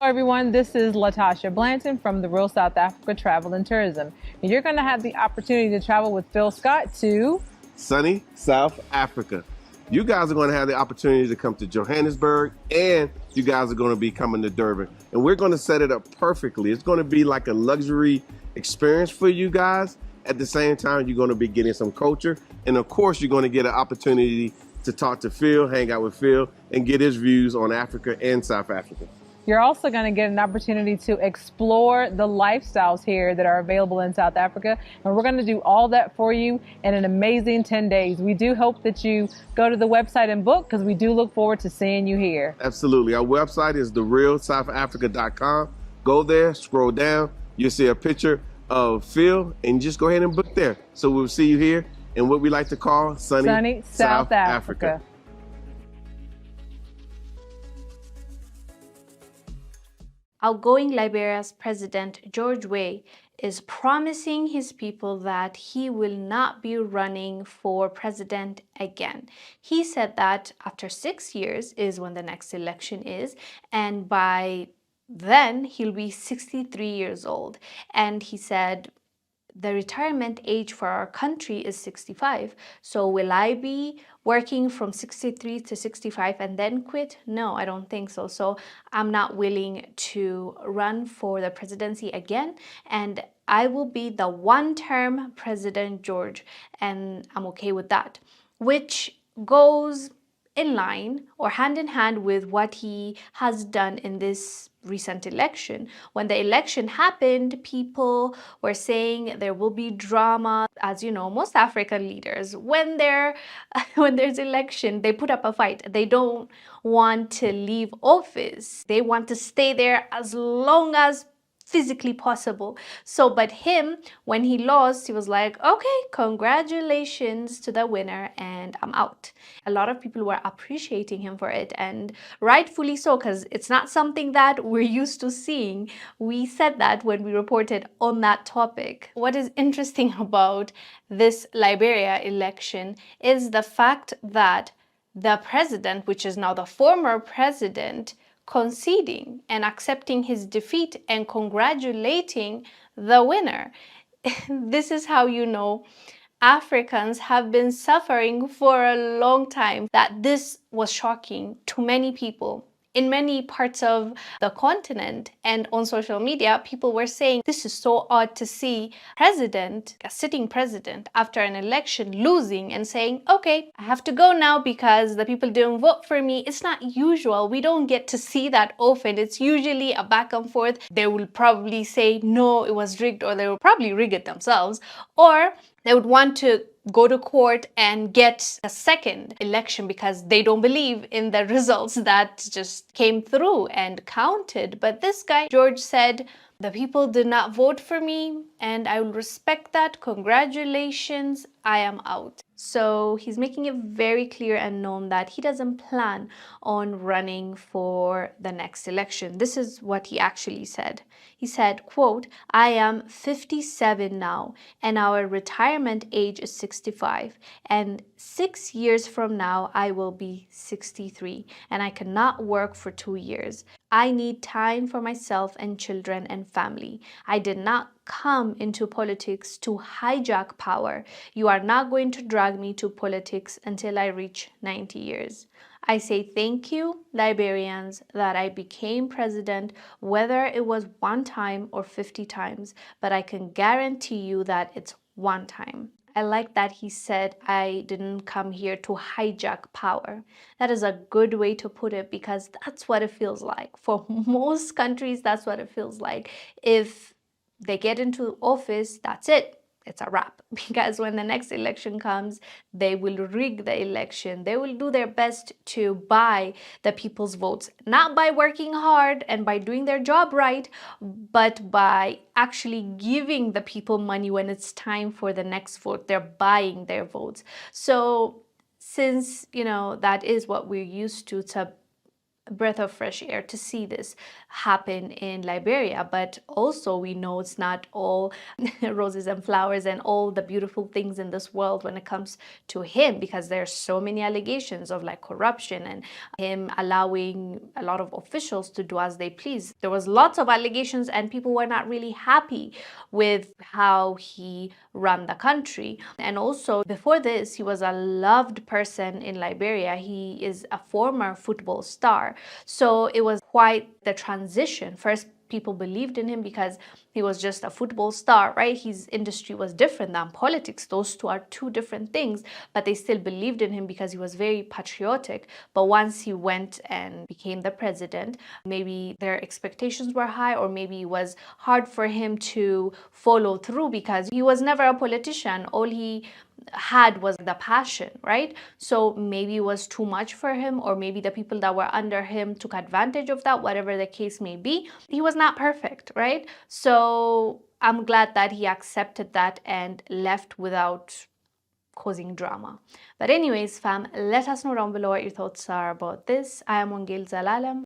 Hello everyone, this is Latasha Blanton from the Real South Africa Travel and Tourism. And you're going to have the opportunity to travel with Phil Scott to sunny South Africa. You guys are going to have the opportunity to come to Johannesburg, and you guys are going to be coming to Durban. And we're going to set it up perfectly. It's going to be like a luxury experience for you guys. At the same time, you're going to be getting some culture. And of course, you're going to get an opportunity to talk to Phil, hang out with Phil, and get his views on Africa and South Africa. You're also going to get an opportunity to explore the lifestyles here that are available in South Africa. And we're going to do all that for you in an amazing 10 days. We do hope that you go to the website and book, because we do look forward to seeing you here. Absolutely. Our website is therealsouthafrica.com. Go there, scroll down. You'll see a picture of Phil, and just go ahead and book there. So we'll see you here in what we like to call sunny South Africa. Outgoing Liberia's President George Weah is promising his people that he will not be running for president again. He said that after 6 years is when the next election is, and by then he'll be 63 years old. And he said the retirement age for our country is 65. So will I be working from 63 to 65 and then quit? No, I don't think so. So I'm not willing to run for the presidency again. And I will be the one-term President George. And I'm okay with that, which goes in line or hand in hand with what he has done in this recent election. When the election happened, people were saying there will be drama. As you know, most African leaders, when there's election, they put up a fight. They don't want to leave office. They want to stay there as long as physically possible. So, but him, when he lost, he was like, okay, congratulations to the winner, and I'm out. A lot of people were appreciating him for it, and rightfully so, because it's not something that we're used to seeing. We said that when we reported on that topic. What is interesting about this Liberia election is the fact that the president, which is now the former president, conceding and accepting his defeat and congratulating the winner. This is how you know Africans have been suffering for a long time. That this was shocking to many people in many parts of the continent, and on social media, people were saying this is so odd to see a sitting president after an election losing and saying, okay, I have to go now because the people didn't vote for me. It's not usual. We don't get to see that often. It's usually a back and forth. They will probably say, no, it was rigged, or they will probably rig it themselves, or they would want to go to court and get a second election because they don't believe in the results that just came through and counted. But this guy, George, said, the people did not vote for me and I will respect that. Congratulations, I am out. So he's making it very clear and known that he doesn't plan on running for the next election. This is what he actually said. He said, quote, I am 57 now and our retirement age is 65, and 6 years from now I will be 63 and I cannot work for 2 years. I need time for myself and children and family. I did not come into politics to hijack power. You are not going to drag me to politics until I reach 90 years. I say thank you, Liberians, that I became president, whether it was 1 time or 50 times, but I can guarantee you that it's 1 time. I like that he said, I didn't come here to hijack power. That is a good way to put it, because that's what it feels like. For most countries, that's what it feels like. If they get into office, that's it. It's a wrap. Because when the next election comes, they will rig the election. They will do their best to buy the people's votes, not by working hard and by doing their job right, but by actually giving the people money when it's time for the next vote. They're buying their votes. So since, that is what we're used to, it's a breath of fresh air to see this happen in Liberia. But also we know it's not all roses and flowers and all the beautiful things in this world when it comes to him, because there's so many allegations of like corruption and him allowing a lot of officials to do as they please. There was lots of allegations and people were not really happy with how he ran the country. And also before this, he was a loved person in Liberia. He is a former football star. So it was quite the transition. First, people believed in him because he was just a football star, right? His industry was different than politics. Those two are two different things, but they still believed in him because he was very patriotic. But once he went and became the president, maybe their expectations were high, or maybe it was hard for him to follow through because he was never a politician. All he had was the passion, right? So maybe it was too much for him, or maybe the people that were under him took advantage of that, whatever the case may be. He was not perfect, right? So I'm glad that he accepted that and left without causing drama. But anyways, fam, let us know down below what your thoughts are about this. I am Wongel Zelalem.